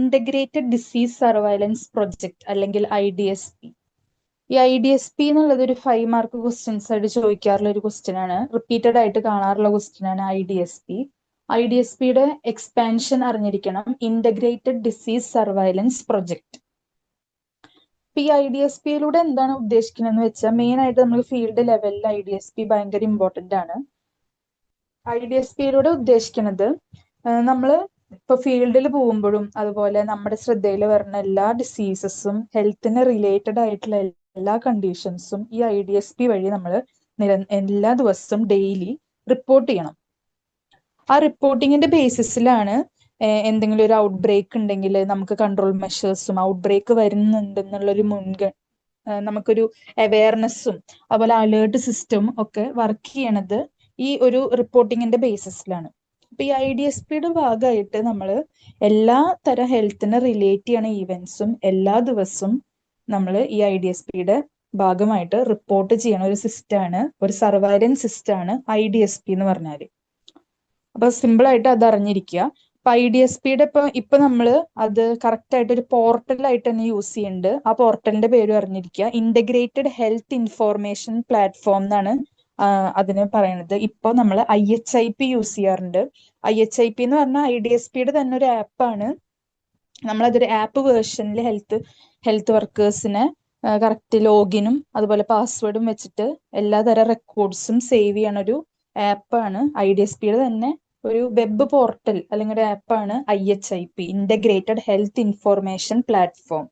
Integrated disease surveillance project അല്ലെങ്കിൽ IDSP. ഈ IDSP എന്നുള്ളത് ഒരു 5 മാർക്ക് ക്വസ്റ്റ്യൻസ് ആയിട്ട് ചോദിക്കാറുള്ള ഒരു ക്വസ്റ്റ്യൻ ആണ്. റിപ്പീറ്റഡ് ആയിട്ട് കാണാറുള്ള ക്വസ്റ്റ്യൻ ആണ് IDSP. IDSPയുടെ എക്സ്പാൻഷൻ അറിഞ്ഞിരിക്കണം, ഇന്റഗ്രേറ്റഡ് ഡിസീസ് സർവൈലൻസ് പ്രൊജക്ട്. ഇപ്പൊ ഈ IDSPയിലൂടെ എന്താണ് ഉദ്ദേശിക്കുന്നതെന്ന് വെച്ചാൽ മെയിൻ ആയിട്ട് നമ്മൾ ഫീൽഡ് ലെവലിൽ IDSP ഭയങ്കര ഇമ്പോർട്ടന്റ് ആണ്. IDSPയിലൂടെ ഉദ്ദേശിക്കുന്നത് നമ്മൾ ഇപ്പൊ ഫീൽഡിൽ പോകുമ്പോഴും അതുപോലെ നമ്മുടെ ശ്രദ്ധയിൽ വരുന്ന എല്ലാ ഡിസീസസും ഹെൽത്തിന് റിലേറ്റഡ് ആയിട്ടുള്ള എല്ലാ കണ്ടീഷൻസും ഈ IDSP വഴി നമ്മൾ എല്ലാ ദിവസവും ഡെയിലി റിപ്പോർട്ട് ചെയ്യണം. ആ റിപ്പോർട്ടിങ്ങിന്റെ ബേസിസിലാണ് എന്തെങ്കിലും ഒരു ഔട്ട് ബ്രേക്ക് ഉണ്ടെങ്കിൽ നമുക്ക് കൺട്രോൾ മെഷേഴ്സും ഔട്ട് ബ്രേക്ക് വരുന്നുണ്ടെന്നുള്ളൊരു നമുക്കൊരു അവയർനെസ്സും അതുപോലെ അലേർട്ട് സിസ്റ്റവും ഒക്കെ വർക്ക് ചെയ്യണത് ഈ ഒരു റിപ്പോർട്ടിങ്ങിന്റെ ബേസിസിലാണ്. അപ്പൊ ഈ IDSPയുടെ ഭാഗമായിട്ട് നമ്മൾ എല്ലാ തരം ഹെൽത്തിനെ റിലേറ്റ് ചെയ്യണ ഈവൻസും എല്ലാ ദിവസവും നമ്മൾ ഈ IDSPയുടെ ഭാഗമായിട്ട് റിപ്പോർട്ട് ചെയ്യണ ഒരു സിസ്റ്റമാണ്, ഒരു സർവൈലൻസ് സിസ്റ്റമാണ് IDSP എന്ന് പറഞ്ഞാല്. അപ്പൊ സിമ്പിൾ ആയിട്ട് അത് അറിഞ്ഞിരിക്കുക. അപ്പൊ IDSPയുടെ ഇപ്പൊ നമ്മൾ അത് കറക്റ്റ് ആയിട്ട് ഒരു പോർട്ടലായിട്ട് തന്നെ യൂസ് ചെയ്യുന്നുണ്ട്. ആ പോർട്ടലിന്റെ പേര് അറിഞ്ഞിരിക്കുക, ഇന്റഗ്രേറ്റഡ് ഹെൽത്ത് ഇൻഫോർമേഷൻ പ്ലാറ്റ്ഫോം എന്നാണ് അതിന് പറയുന്നത്. ഇപ്പോൾ നമ്മൾ IHIP യൂസ് ചെയ്യാറുണ്ട്. IHIP എന്ന് പറഞ്ഞാൽ IDSPയുടെ തന്നെ ഒരു ആപ്പാണ്. നമ്മളതൊരു ആപ്പ് വേർഷനിൽ ഹെൽത്ത് വർക്കേഴ്സിനെ കറക്റ്റ് ലോഗിനും അതുപോലെ പാസ്വേഡും വെച്ചിട്ട് എല്ലാതരം റെക്കോർഡ്സും സേവ് ചെയ്യണ ഒരു ആപ്പാണ്. IDSPയുടെ തന്നെ ഒരു വെബ് പോർട്ടൽ അല്ലെങ്കിൽ ഒരു ആപ്പാണ് IHIP, integrated health information platform.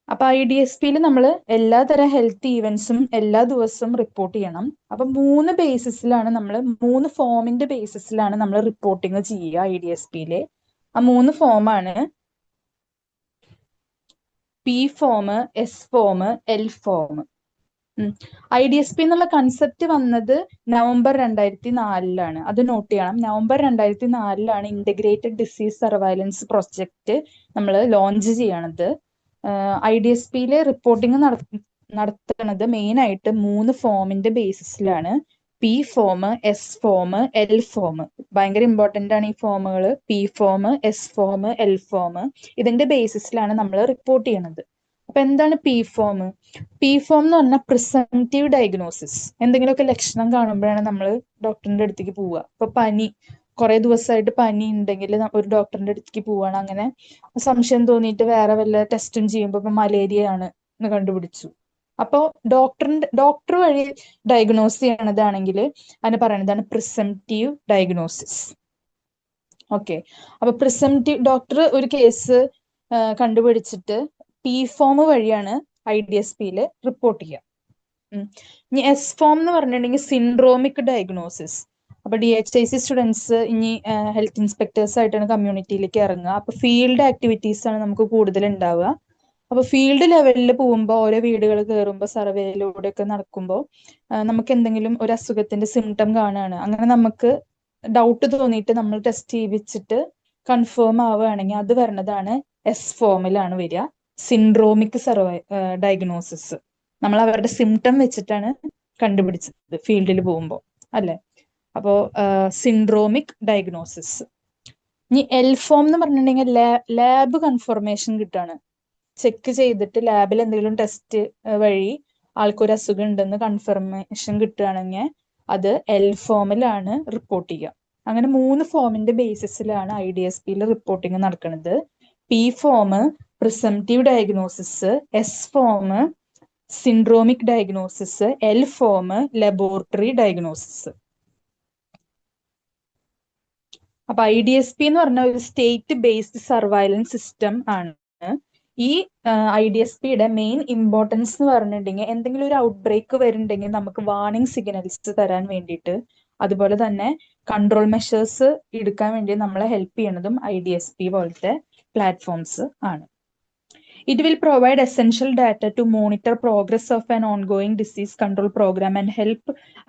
അപ്പൊ IDSPയിൽ നമ്മൾ എല്ലാ തരം ഹെൽത്ത് ഈവൻസും എല്ലാ ദിവസവും റിപ്പോർട്ട് ചെയ്യണം. അപ്പൊ 3 ബേസിസിലാണ് നമ്മൾ 3 ഫോമിന്റെ ബേസിസിലാണ് നമ്മൾ റിപ്പോർട്ടിങ് ചെയ്യുക IDSPയില്. ആ 3 ഫോമാണ് P form, S form, L form. IDSP എന്നുള്ള കൺസെപ്റ്റ് വന്നത് നവംബർ 2004 അത് നോട്ട് ചെയ്യണം. November 2004 integrated disease surveillance project നമ്മൾ ലോഞ്ച് ചെയ്യണത്. IDSPയിലെ റിപ്പോർട്ടിംഗ് നടത്തുന്നത് മെയിൻ ആയിട്ട് 3 ഫോമിന്റെ ബേസിസിലാണ്. P form, S form, L form. ഭയങ്കര ഇമ്പോർട്ടന്റ് ആണ് ഈ ഫോമുകൾ. P form, S form, L form. ഇതിന്റെ ബേസിസിലാണ് നമ്മൾ റിപ്പോർട്ട് ചെയ്യണത്. അപ്പൊ എന്താണ് P ഫോം? P ഫോം എന്ന് പറഞ്ഞാൽ പ്രിസംറ്റീവ് ഡയഗ്നോസിസ്. എന്തെങ്കിലുമൊക്കെ ലക്ഷണം കാണുമ്പോഴാണ് നമ്മൾ ഡോക്ടറിന്റെ അടുത്തേക്ക് പോവുക. ഇപ്പൊ കുറെ ദിവസമായിട്ട് പനി ഉണ്ടെങ്കിൽ ഒരു ഡോക്ടറിന്റെ അടുത്തേക്ക് പോവാണ്. അങ്ങനെ സംശയം തോന്നിയിട്ട് വേറെ വല്ല ടെസ്റ്റും ചെയ്യുമ്പോൾ ഇപ്പൊ മലേറിയ ആണ് എന്ന് കണ്ടുപിടിച്ചു. അപ്പോൾ ഡോക്ടർ വഴി ഡയഗ്നോസ് ചെയ്യണതാണെങ്കിൽ അതിന് പറയുന്നതാണ് പ്രിസംറ്റീവ് ഡയഗ്നോസിസ്. ഓക്കെ, അപ്പൊ പ്രിസംറ്റീവ് ഡോക്ടർ ഒരു കേസ് കണ്ടുപിടിച്ചിട്ട് P ഫോം വഴിയാണ് IDSPയിൽ റിപ്പോർട്ട് ചെയ്യുക. ഇനി S ഫോം എന്ന് പറഞ്ഞിട്ടുണ്ടെങ്കിൽ സിൻഡ്രോമിക് ഡയഗ്നോസിസ്. അപ്പൊ DHIC സ്റ്റുഡൻസ് ഇനി ഹെൽത്ത് ഇൻസ്പെക്ടേഴ്സ് ആയിട്ടാണ് കമ്മ്യൂണിറ്റിയിലേക്ക് ഇറങ്ങുക. അപ്പൊ ഫീൽഡ് ആക്ടിവിറ്റീസ് ആണ് നമുക്ക് കൂടുതൽ ഉണ്ടാവുക. അപ്പൊ ഫീൽഡ് ലെവലിൽ പോകുമ്പോൾ ഓരോ വീടുകൾ കയറുമ്പോൾ സർവേയിലൂടെ ഒക്കെ നടക്കുമ്പോൾ നമുക്ക് എന്തെങ്കിലും ഒരു അസുഖത്തിന്റെ സിംറ്റം കാണുകയാണ്. അങ്ങനെ നമുക്ക് ഡൗട്ട് തോന്നിയിട്ട് നമ്മൾ ടെസ്റ്റ് ചെയ്യിച്ചിട്ട് കൺഫേം ആവുകയാണെങ്കിൽ അത് വരുന്നതാണ് S ഫോമിലാണ് വരിക, സിൻഡ്രോമിക് ഡയഗ്നോസിസ്. നമ്മൾ അവരുടെ സിംറ്റം വെച്ചിട്ടാണ് കണ്ടുപിടിച്ചത് ഫീൽഡിൽ പോകുമ്പോൾ, അല്ലെ? അപ്പോ സിൻഡ്രോമിക് ഡയഗ്നോസിസ്. ഇനി L ഫോം എന്ന് പറഞ്ഞിട്ടുണ്ടെങ്കിൽ ലാബ് കൺഫർമേഷൻ കിട്ടാണ്. ചെക്ക് ചെയ്തിട്ട് ലാബിൽ എന്തെങ്കിലും ടെസ്റ്റ് വഴി ആൾക്കൊരു അസുഖം ഉണ്ടെന്ന് കൺഫർമേഷൻ കിട്ടുകയാണെങ്കിൽ അത് L ഫോമിലാണ് റിപ്പോർട്ട് ചെയ്യുക. അങ്ങനെ 3 ഫോമിന്റെ ബേസിസിലാണ് IDSPയിൽ റിപ്പോർട്ടിംഗ് നടക്കുന്നത്. P form presumptive diagnosis, S form syndromic diagnosis, L form laboratory diagnosis. അപ്പൊ IDSP എന്ന് പറഞ്ഞ ഒരു സ്റ്റേറ്റ് ബേസ്ഡ് സർവൈലൻസ് സിസ്റ്റം ആണ്. ഈ IDSPയുടെ മെയിൻ ഇമ്പോർട്ടൻസ് എന്ന് പറഞ്ഞിട്ടുണ്ടെങ്കിൽ എന്തെങ്കിലും ഒരു ഔട്ട് ബ്രേക്ക് വരുന്നുണ്ടെങ്കിൽ നമുക്ക് വാർണിംഗ് സിഗ്നൽസ് തരാൻ വേണ്ടിയിട്ട്, അതുപോലെ തന്നെ കൺട്രോൾ മെഷേഴ്സ് എടുക്കാൻ വേണ്ടി നമ്മളെ ഹെൽപ്പ് ചെയ്യുന്നതും IDSP പോലത്തെ പ്ലാറ്റ്ഫോംസ് ആണ്. It will provide essential data to monitor progress of an ongoing disease control program and help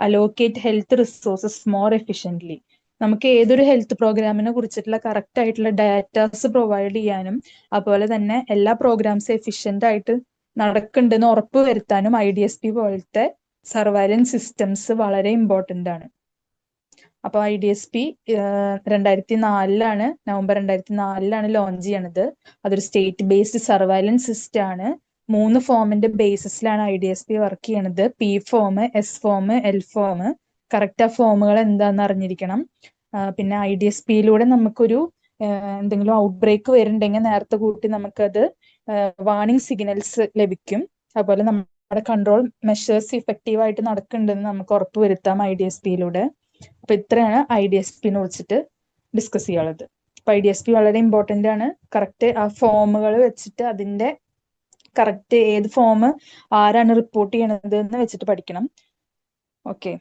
allocate health resources more efficiently. നമുക്ക് ഏതൊരു ഹെൽത്ത് പ്രോഗ്രാമിനെ കുറിച്ചിട്ടുള്ള കറക്റ്റ് ആയിട്ടുള്ള ഡാറ്റാസ് പ്രൊവൈഡ് ചെയ്യാനും അതുപോലെ തന്നെ എല്ലാ പ്രോഗ്രാംസും എഫിഷ്യന്റ് ആയിട്ട് നടക്കുന്നുണ്ടെന്ന് ഉറപ്പ് വരുത്താനും IDSP പോലത്തെ സർവൈലൻസ് സിസ്റ്റംസ് വളരെ ഇമ്പോർട്ടന്റ് ആണ്. അപ്പൊ IDSP 2004 നവംബർ 2004 ലോഞ്ച് ചെയ്യണത്. അതൊരു സ്റ്റേറ്റ് ബേസ്ഡ് സർവൈലൻസ് സിസ്റ്റം ആണ്. 3 ഫോമിന്റെ ബേസിസിലാണ് IDSP വർക്ക് ചെയ്യണത്. P form, S form, L form. Correct ആ ഫോമുകൾ എന്താന്ന് അറിഞ്ഞിരിക്കണം. പിന്നെ IDSPയിലൂടെ നമുക്കൊരു എന്തെങ്കിലും ഔട്ട് ബ്രേക്ക് വരുന്നുണ്ടെങ്കിൽ നേരത്തെ കൂട്ടി നമുക്കത് വാർണിംഗ് സിഗ്നൽസ് ലഭിക്കും. അതുപോലെ നമ്മുടെ കൺട്രോൾ മെഷേഴ്സ് ഇഫക്റ്റീവ് ആയിട്ട് നടക്കുന്നുണ്ടെന്ന് നമുക്ക് ഉറപ്പ് വരുത്താം IDSPയിലൂടെ. അപ്പൊ ഇത്രയാണ് IDSPനെ കുറിച്ചിട്ട് ഡിസ്കസ് ചെയ്യാനുള്ളത്. അപ്പൊ IDSP വളരെ ഇമ്പോർട്ടന്റ് ആണ്. കറക്റ്റ് ആ ഫോമുകൾ വെച്ചിട്ട് അതിന്റെ കറക്റ്റ് ഏത് ഫോം ആരാണ് റിപ്പോർട്ട് ചെയ്യണത് എന്ന് വെച്ചിട്ട് പഠിക്കണം. ഓക്കെ.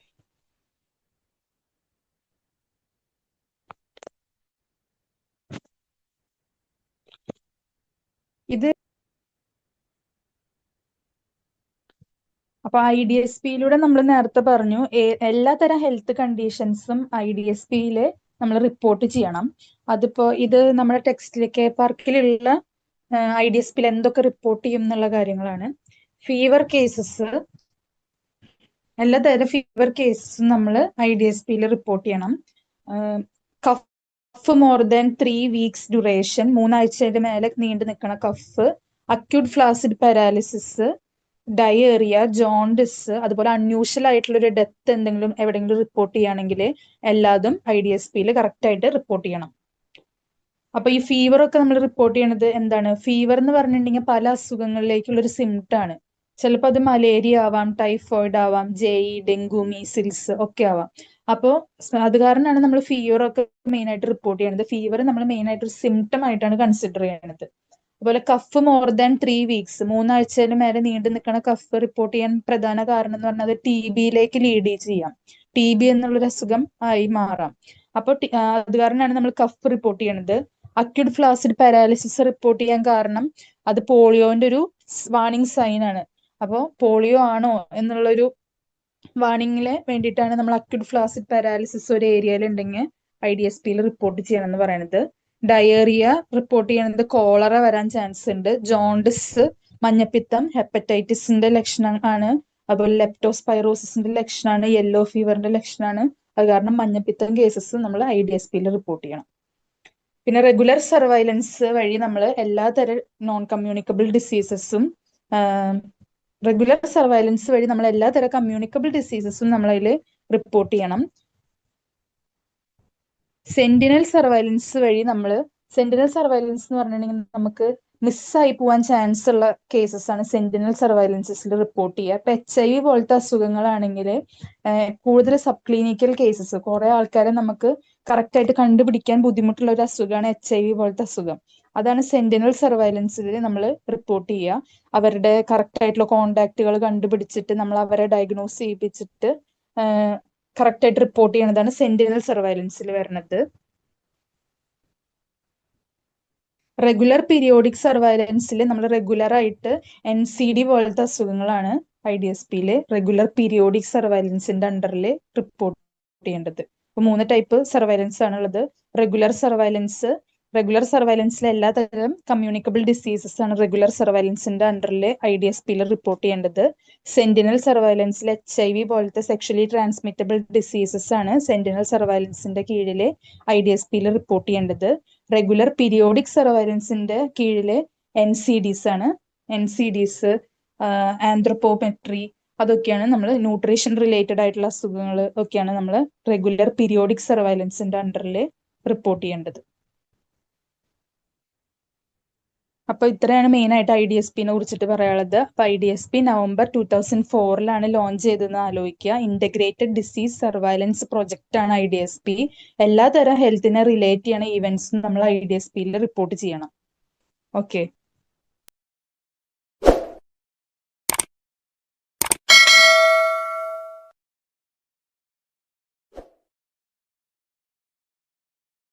ഇത് അപ്പൊ IDSPയിലൂടെ നമ്മൾ നേരത്തെ പറഞ്ഞു എല്ലാ തരം ഹെൽത്ത് കണ്ടീഷൻസും IDSPയില് നമ്മൾ റിപ്പോർട്ട് ചെയ്യണം. അതിപ്പോ ഇത് നമ്മുടെ ടെക്സ്റ്റിലെ പാർക്കിലുള്ള IDSPയിൽ എന്തൊക്കെ റിപ്പോർട്ട് ചെയ്യും എന്നുള്ള കാര്യങ്ങളാണ്. ഫീവർ കേസസ്, എല്ലാ തരം ഫീവർ കേസസും നമ്മൾ IDSPയിൽ റിപ്പോർട്ട് ചെയ്യണം. Cough more than 3 weeks duration, 3 ആഴ്ചയുടെ മേലെ നീണ്ടു നിൽക്കുന്ന cough, acute flaccid paralysis, diarrhoea, jaundice, അതുപോലെ അൺയൂഷ്വൽ ആയിട്ടുള്ള ഒരു ഡെത്ത് എന്തെങ്കിലും എവിടെയെങ്കിലും റിപ്പോർട്ട് ചെയ്യുകയാണെങ്കിൽ എല്ലാതും IDSPയിൽ കറക്റ്റ് ആയിട്ട് റിപ്പോർട്ട് ചെയ്യണം. അപ്പൊ ഈ ഫീവർ ഒക്കെ നമ്മൾ റിപ്പോർട്ട് ചെയ്യണത് എന്താണ്? ഫീവർ എന്ന് പറഞ്ഞിട്ടുണ്ടെങ്കിൽ പല അസുഖങ്ങളിലേക്കുള്ള ഒരു സിംറ്റം ആണ്. ചിലപ്പോൾ അത് മലേറിയ ആവാം, ടൈഫോയിഡ് ആവാം, JE, ഡെങ്കു, മീസിൽസ് ഒക്കെ ആവാം. അപ്പോൾ അത് കാരണമാണ് നമ്മൾ ഫീവർ ഒക്കെ മെയിൻ ആയിട്ട് റിപ്പോർട്ട് ചെയ്യണത്. ഫീവർ നമ്മൾ മെയിൻ ആയിട്ട് ഒരു സിംറ്റം ആയിട്ടാണ് കൺസിഡർ ചെയ്യണത്. അതുപോലെ കഫ് മോർ ദാൻ 3 weeks, 3 ആഴ്ചയിൽ മേലെ നീണ്ടു നിൽക്കുന്ന കഫ് റിപ്പോർട്ട് ചെയ്യാൻ പ്രധാന കാരണം എന്ന് പറഞ്ഞാൽ അത് TBയിലേക്ക് ലീഡ് ചെയ്യാം. TB എന്നുള്ളൊരു അസുഖം ആയി മാറാം. അപ്പോൾ അത് കാരണമാണ് നമ്മൾ കഫ് റിപ്പോർട്ട് ചെയ്യണത്. അക്യൂട്ട് ഫ്ലാസിഡ് പാരാലിസിസ് റിപ്പോർട്ട് ചെയ്യാൻ കാരണം അത് പോളിയോന്റെ ഒരു വാർണിംഗ് സൈൻ ആണ്. അപ്പോൾ പോളിയോ ആണോ എന്നുള്ളൊരു വാർണിംഗിന് വേണ്ടിയിട്ടാണ് നമ്മൾ അക്യൂട്ട് ഫ്ലാസിഡ് പാരാലിസിസ് ഒരു ഏരിയയിൽ ഉണ്ടെങ്കിൽ IDSPയിൽ റിപ്പോർട്ട് ചെയ്യണം എന്ന് പറയുന്നത്. ഡയേറിയ റിപ്പോർട്ട് ചെയ്യണത് കോളറ വരാൻ ചാൻസ് ഉണ്ട്. ജോണ്ടിസ്, മഞ്ഞപ്പിത്തം, ഹെപ്പറ്റൈറ്റിസിന്റെ ലക്ഷണം ആണ്. അതുപോലെ ലെപ്റ്റോസ്പൈറോസിന്റെ ലക്ഷണമാണ്. യെല്ലോ ഫീവറിന്റെ ലക്ഷണമാണ്. അത് കാരണം മഞ്ഞപ്പിത്തം കേസസ് നമ്മൾ IDSPയിൽ റിപ്പോർട്ട് ചെയ്യണം. പിന്നെ റെഗുലർ സർവൈലൻസ് വഴി നമ്മൾ എല്ലാ തരം നോൺ കമ്മ്യൂണിക്കബിൾ ഡിസീസസും റെഗുലർ സർവൈലൻസ് വഴി നമ്മൾ എല്ലാ തരം കമ്മ്യൂണിക്കബിൾ ഡിസീസസും നമ്മൾ അതിൽ റിപ്പോർട്ട് ചെയ്യണം. സെന്റിനൽ സർവൈലൻസ് വഴി സെന്റിനൽ സർവൈലൻസ് എന്ന് പറഞ്ഞിട്ടുണ്ടെങ്കിൽ നമുക്ക് മിസ്സായി പോവാൻ ചാൻസ് ഉള്ള കേസസ് ആണ് സെന്റിനൽ സർവൈലൻസിൽ റിപ്പോർട്ട് ചെയ്യുക. ഇപ്പൊ HIV പോലത്തെ അസുഖങ്ങളാണെങ്കിൽ കൂടുതൽ സബ് ക്ലിനിക്കൽ കേസസ്, കുറെ ആൾക്കാരെ നമുക്ക് കറക്റ്റ് ആയിട്ട് കണ്ടുപിടിക്കാൻ ബുദ്ധിമുട്ടുള്ള ഒരു അസുഖമാണ് HIV പോലത്തെ അസുഖം. അതാണ് സെന്റിനൽ സർവൈലൻസിൽ നമ്മൾ റിപ്പോർട്ട് ചെയ്യുക. അവരുടെ കറക്റ്റ് ആയിട്ടുള്ള കോണ്ടാക്റ്റുകൾ കണ്ടുപിടിച്ചിട്ട് നമ്മൾ അവരെ ഡയഗ്നോസ് ചെയ്യിപ്പിച്ചിട്ട് കറക്റ്റ് ആയിട്ട് റിപ്പോർട്ട് ചെയ്യണതാണ് സെന്റിനൽ സർവൈലൻസിൽ വരുന്നത്. റെഗുലർ പീരിയോഡിക് സർവൈലൻസിൽ നമ്മൾ റെഗുലർ ആയിട്ട് NCD പോലത്തെ അസുഖങ്ങളാണ് IDSPയിൽ റെഗുലർ പീരിയോഡിക് സർവൈലൻസിന്റെ അണ്ടറിൽ റിപ്പോർട്ട് ചെയ്യേണ്ടത്. ഇപ്പൊ 3 ടൈപ്പ് സർവൈലൻസ് ആണുള്ളത്. റെഗുലർ സർവൈലൻസിലെ എല്ലാ തരം കമ്മ്യൂണിക്കബിൾ ഡിസീസസ് ആണ് റെഗുലർ സർവൈലൻസിന്റെ അണ്ടറിൽ IDSPയിൽ റിപ്പോർട്ട് ചെയ്യേണ്ടത്. സെന്റിനൽ സർവൈലൻസിൽ HIV പോലത്തെ സെക്ഷലി ട്രാൻസ്മിറ്റബിൾ ഡിസീസസ് ആണ് സെന്റിനൽ സർവൈലൻസിന്റെ കീഴിൽ IDSPയിൽ റിപ്പോർട്ട് ചെയ്യേണ്ടത്. റെഗുലർ പീരിയോഡിക് സർവൈലൻസിന്റെ കീഴിൽ NCDs ആണ്. NCDs, ആന്ത്രോപോമെട്രി, അതൊക്കെയാണ് നമ്മൾ ന്യൂട്രീഷൻ റിലേറ്റഡ് ആയിട്ടുള്ള അസുഖങ്ങൾ ഒക്കെയാണ് നമ്മൾ റെഗുലർ പീരിയോഡിക് സർവൈലൻസിന്റെ അണ്ടറിൽ റിപ്പോർട്ട് ചെയ്യേണ്ടത്. അപ്പൊ ഇത്രയാണ് മെയിൻ ആയിട്ട് IDSPനെ കുറിച്ചിട്ട് പറയാനുള്ളത്. അപ്പൊ IDSP നവംബർ 2004 ലോഞ്ച് ചെയ്തതെന്ന് ആലോചിക്കുക. ഇന്റഗ്രേറ്റഡ് ഡിസീസ് സർവൈലൻസ് പ്രൊജക്ട് ആണ് IDSP. എല്ലാ തരം ഹെൽത്തിനെ റിലേറ്റ് ചെയ്യണ ഇവന്റ്സും നമ്മൾ IDSPയിൽ റിപ്പോർട്ട് ചെയ്യണം. ഓക്കെ.